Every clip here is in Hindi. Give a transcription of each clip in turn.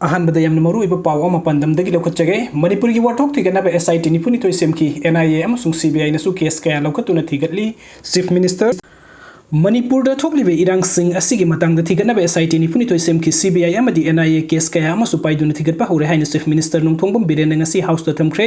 अहनबद यामना मरुइबा पाव अमा पंदमदगी लौखतजगे मणिपुर की वाथोक थिगनबा SIT निपुनिथोय सेमकी NIA अमसुंग CBI नसु केस कया लौखतुना थिगतली चीफ मिनिस्टर मणिपुर थोकलिबे इरांग सिंग असिगी मतंग थिगनबा SIT निपुनिथोय सेमकी CBI अमदी NIA केस कया अमसु पाइदुना थिगतपा हौरे हाइन chief minister Nongthombam Biren ngasi house दा थमख्रे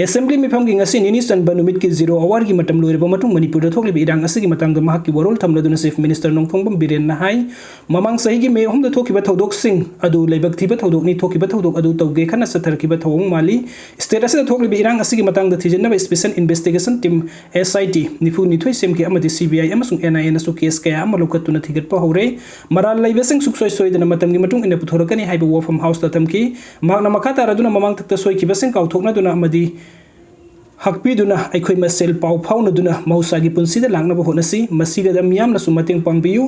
असेंबली मिफमगी ngasi निनि सनबा नुमित की 0 आवर की मतम लोइरबा मतुंग मणिपुर थोकलिबे इरांग असिगी मतंग महकी वरोल थमलदुना चीफ मिनिस्टर नोंथोंबम बिरेन ना हाई ममांग सही की मे हमदा थोकिबा थौदोक सिंग अदु लेबक थिबा थौदोक नि थोकिबा थौदोक अदु तौगे खना सथरकिबा थौंग माली स्टेट असिदा थोकलिबे इरांग असिगी मतंग दा थिजनबा स्पेशल इन्वेस्टिगेशन टीम SIT निपुनिथोय सेमकी अमदी CBI अमसुंग NIA नसु केस कया अम लौकतुना थिगतपा हौरे मराल लैबसिंग सुक्सोय सोयदना मतमगी मतुंग इना पुथोरकनी हाइबा वॉफम हाउस दा थमकी मागना मखा तारादुना ममांग तक्ता सोयकिबसिंग काउथोकनादुना अमदी हकपीदुना अखोय मसेल पाउ फाउनदुना मौसागी पुंसीदा लांगनबा होनसी मसीगदा मियामनसु मतंग पांगबियु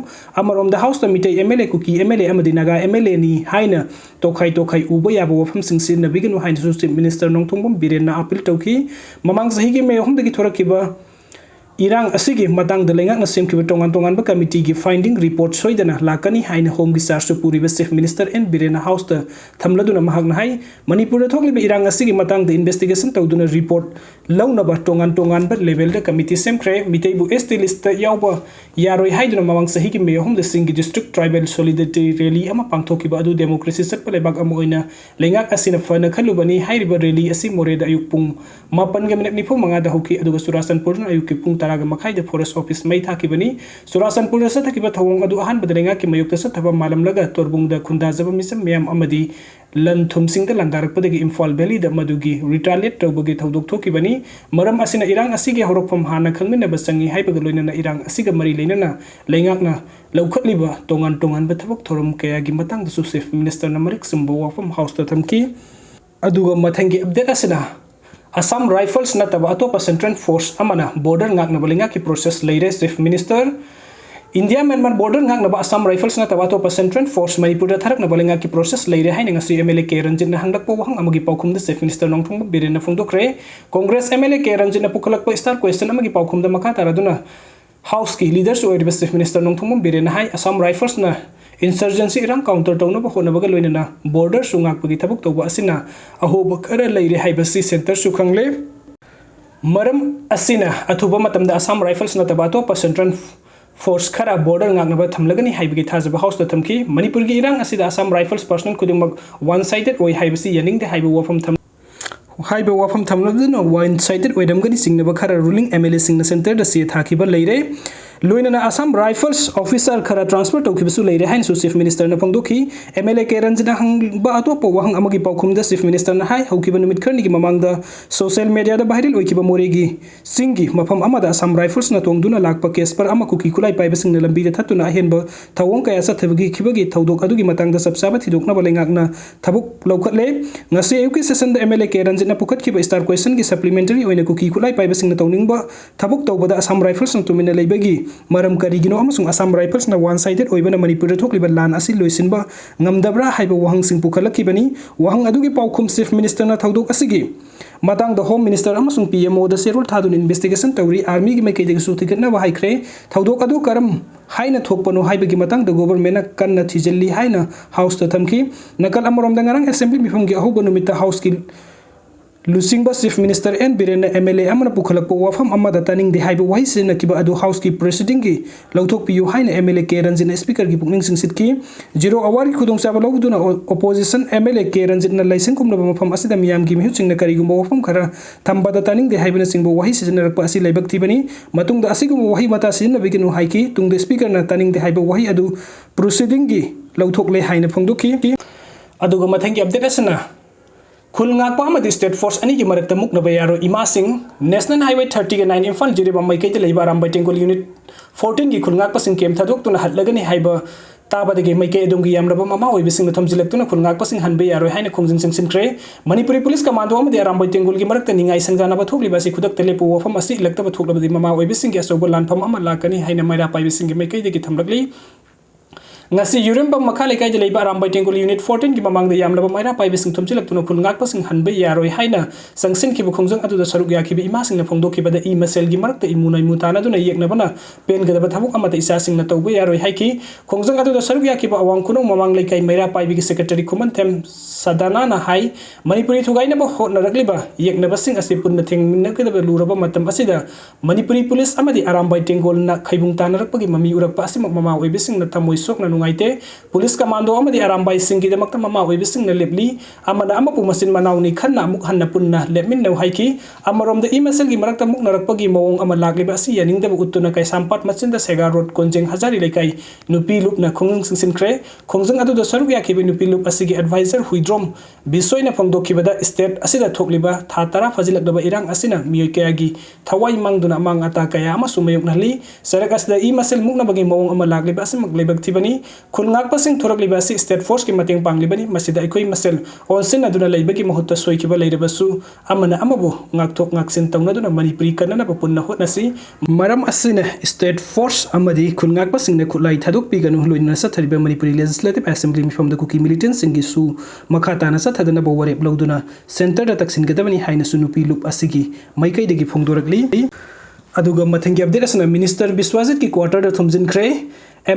अमरोमदा हाउस दा मिटै MLA कुकी MLA अमदी नागा MLA नि हाइना तोखाई उबा याबा वफम सिंगसि नबिगनु हाइनसु चीफ मिनिस्टर नोंथोंबम बिरेनना अपील तौखी ममांग सहीगी मे हमदगी थोरकिबा इरांग असिगी मतंग लेंगाक सेमखिबा तोंगान तोंगानबा कमिटी की फाइंडिंग रिपोर्ट सोइदना लाकनी हाइन होम की चार्ज पुरीबा chief minister N Biren house दा थमलदुना महकना हाई मणिपुर थोकलिबा इरांग असिगी मतंग इन्वेस्टिगेशन तौदुना रिपोर्ट लौनबा तोंगान कमिटी कमिटी सेमख्रे मिटेबु ST लिस्ट यावबा यारोय हाइदुना ममांग सहीगी मे होम द सिंगी डिस्ट्रिक्ट ट्राइबल सॉलिडारिटी रैली अमा पांगथोकिबा अदु डेमोक्रेसी सटपा लेबाक अमा ओइना लेंगाक असिना फना खलुबनी हाइरिबा रैली असि मोरेदा अयुक पुंग 9:45 दा हौकी अदुगा सुरासनपुर अयुक पुंग तरागा मखाइदा फॉरेस्ट ऑफिस मई थाकिबनी सुरासनपुर सथकिबा थवंग अदु अहानबद लेंगा की मयुक्ता सथबा मालमलगा तोरबुंगदा खुंदाजबा मिसम मैम अमदी लन थुमसिंगदा लंदारकपदगी इम्फाल वैली दा मदुगी रिटालिएट तौबगी थौदोक थोकिबनी मरम असिना इरांग असिगे हौरकफम हाना खंगमिनबा संगी हाइबगा लोइनना इरांग असिगा मरी लेनना लेंगाकना लौखतलिबा तोंगान थबक थोरम कयागी मतंगदसु चीफ मिनिस्टर ना मरिक सुंबा वफम हाउस दा थमकी अदुगा मथंगी अपडेट असिना असम राइफल्स नतबा अतोपा सेंट्रल फोर्स अमना बॉर्डर ngaknaba lenga की प्रोसेस लेरे chief minister India Myanmar border ngaknaba Assam Rifles नतबा अतोपा सेंट्रल फोर्स मणिपुर दा थरकनaba lenga की प्रोसेस लेरे हाइन ngasi MLA के रंजित ना हंगलकपा वहंग अमगी पाउखुम दा चीफ मिनिस्टर नोंथोंग बिरेन फुंदोखरे कांग्रेस MLA के रंजित ना पुखलकपा स्टार क्वेश्चन अमगी पाउखुम दा मखा तारादुना हाउस की लीडर्स ओइरिबा चीफ मिनिस्टर नोंथोंग बिरेन हाई असम राइफल्स ना इंसर्जेंसी इरांग काउंटर तौनबा होनबगा लोइनना बॉर्डर सुंगाकपगी थबक तौबा असिना अहोब खरा लेरे हाइबसी सेंटर सुखंगले मरम असिना अथुबा मतमदा असम राइफल्स नतबा अतोपा सेंट्रल फोर्स खरा बॉर्डर ngaknaba थमलगनी हाइबगी थाजबा हाउस दा थमकी मणिपुर की इरांग असिदा असम राइफल्स पर्सनल खुदिमक वन साइडेड ओइ हाइबसी यनिंगदे हाइबा वफम थम हाइबा वफम थमलदुना वन साइडेड ओइदमगनी सिंगनबा खरा रूलिंग MLA सिंगना सेंटर दा से थाखिबा लेरे लोइनना असम राइफल्स ऑफिसर खरा ट्रांसफर तौखिबसु लेरे हाइन सु चीफ मिनिस्टर ना फंगदोखी MLA के रंजना हंगबा अतोपा वहंग अमगी पाउखुमदा चीफ मिनिस्टर ना हाई हौकिबा नुमित खरनी की ममांगदा सोशल मीडिया दा वायरल ओइकिबा मोरेगी सिंगी मफम अमदा असम राइफल्स ना तोंगदुना लाकपा केस पर अमा कुकी कुलाई पाइबसिंग ना लंबी दा थतुना अहेनबा थवंग कया सथबगी खिबगी थौदोक अदुगी मतंगदा सबसाबा थिदोकना बलेंगाकना थबुक लौखतले ngasi ayuki session da MLA के रंजना पुखतखिबा स्टार क्वेश्चन की सप्लीमेंटरी ओइना कुकी कुलाई पाइबसिंग ना तौनिंगबा थबुक तौबदा असम राइफल्स ना तुमिना लेबगी मरम करिगिनो अमसुंग असम राइफल्स ना वन साइडेड ओइबना मणिपुर थोकलिबा लान असि लोइसिनबा ngamdabra हाइबा वहंग सिंग पुखलखिबनी वहंग अदुगी पाउखुम चीफ मिनिस्टर ना थौदोक असिगी मतंग द होम मिनिस्टर अमसुंग PMO दा सेरुल थादुन इन्वेस्टिगेशन तौरी आर्मी की मैकेदगी सुथिगना वाहाइख्रे थौदोक अदु करम हाइना थोकपनो हाइबगी मतंग द गवर्नमेंट कन्ना थिजल्ली हाइना हाउस दा थमकी नकल अमरोम दा ngarang असेंबली मिफमगी अहोब नुमिता हाउस की लुसिंगबा chief minister N Biren MLA अमना पुखलकपा वफम अमदा तनिंग दे हाइबा वाहि सिनकिबा अदु हाउस की प्रेसिडेंट की लौथोकपियु हाइन MLA के रंजित स्पीकर की पुकनिंग सिंसितकी 0 आवर की खुदोंचाबा लौदुना ओपोजिशन MLA के रंजित ना लाइसेंस कुमनबा मफम असिदा मियाम की मिहुचिंग ना करिगुम वफम खरा थंबदा तनिंग दे हाइबना सिंगबा वाहि सिजनरकपा असि लाइबक थिबनी मतुंगदा असिगुम वाहि मता सिजन बिगिनु हाइकी तुंगदे स्पीकर ना तनिंग दे हाइबा वाहि अदु प्रोसीडिंग की लौथोकले हाइन फंगदोखी अदुगा मथंगी अपडेट असना खुलंगाकपा अमदी स्टेट फोर्स अनी की मरकता मुकनबा यारो इमा सिंह नेशनल हाईवे 30 के 9 इम्फाल जिरेबा मैकेद लेबा रामबाई टेंगोल यूनिट 14 की खुलंगाकपा सिंह केम थादोक्तुना हटलगनी हाइबा ताबदगी मैके एदुंगी यामरबा ममा ओइबिसिंग थमजिलक्तुना खुलंगाकपा सिंह हनबे यारो हाइना खोंजिन सिंसिनख्रे मणिपुरी पुलिस कमांडो अमदी रामबाई टेंगोल की मरकता निंगाई संजानबा थोकलिबा सि खुदक तलेपु वफम असि इलक्तबा थोकलबदी ममा ओइबिसिंग के असोबा लानफम अमा लाकनी हाइना मैरा पाइबिसिंग मैकेदगी थमलगली ngasi Yurembam makha lekai de leiba Arambai Tengkol Unit 14 ki mamang de yamlaba maira paibe sing thomchilak tuna phul ngak pasing hanbe yaroi haina sangsin ki bukhongjang adu da saruk ya ki bi ima sing na phongdo ki bada i masel gi marak te imunai mutana duna yekna bana pen ga da thabuk amata isa sing na tawbe yaroi haiki khongjang adu da saruk ya ki ba awang kuno mamang lekai maira paibe ki secretary kuman them sadana na hai Manipuri thugai na ba hot na rakliba yekna basing ase punna theng minna ke da luraba matam asida Manipuri police amadi Arambai Tengkol na khaibung tana rakpagi mami urak pa asimak mama oibe sing na tamoi sok na nungaite police commando amadi Arambai sing ki damak mama oibe sing na lepli amana amapu masin manaw ni khanna amuk hanna punna lepmin no haiki amarom da imasel gi marak tamuk narakpagi mawong ama lakliba asi yaning da utuna kai sampat machin da Sega road konjeng hazari lekai nupi lup na khongjang sing kre khongjang adu da saruk ya ki nupi lup asigi advisor huidrom bisoi na phongdo ki bada state asida thokliba tha tara fazilak da irang asina miyoi kaya gi thawai mangduna mang ata kaya ama sumayuk nali sarak asda imasel mukna bagi mawong ama lakliba asimak lebak thibani khulngak pasing thorakliba asi state force ki mateng panglibani masida ikoi masel onsin aduna leibagi mahutta soikiba leirebasu amana amabu ngakthok ngaksin tawna duna Manipuri kanana papunna hotnasi maram asina state force amadi khulngak pasing ne khulai thaduk piganu loina sa thariba Manipuri legislative assembly mifam da kuki militant singi su makhata na sa thadana baware blawduna center da taksin gadabani haina sunupi lup asigi maikai degi phongdorakli aduga mathangi update asna minister Biswajit ki quarter da thumjin khre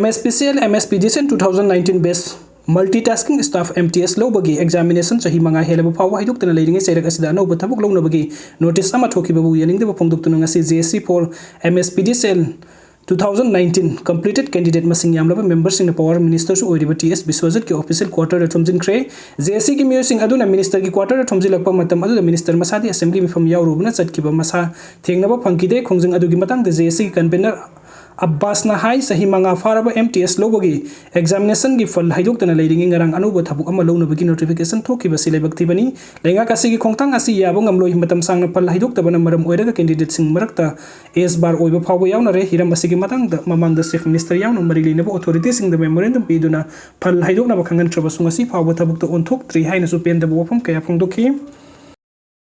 MSPCL MSPDCL 2019 base multitasking staff MTS lobagi examination chahi manga helaba phawa haiduk tana leiringe serak asida no bathabuk lawna bagi notice ama thoki babu yaning de phongduk tuna ngasi JSC for MSPDCL 2019 completed candidate masing yamlaba members in the power minister su oiriba TS Biswajit ki official quarter thumjin khre JSC ki mayor sing aduna minister ki quarter thumjilakpa matam adu minister masadi assembly mifam yaurubna chatkiba masa thengnaba phangkide khongjang adu gi matang de JSC convener Abbas na hai sahi manga faraba MTS lobogi examination gi fal haiduk tana leiringi ngarang anubo thabuk ama lawna bagi notification thoki ba silai bakti bani lenga kasi gi khongtang asi yabo ngamloi matam sang na fal haiduk tabana maram oiraga candidate sing marakta S bar oiba phawo yauna re hiram asigi matang da mamang da chief minister yauna marili na authority sing da memorandum piduna fal haiduk na bakhangan trabasunga si phawo thabuk to onthok tri haina su pen da bofam kaya phongdokhi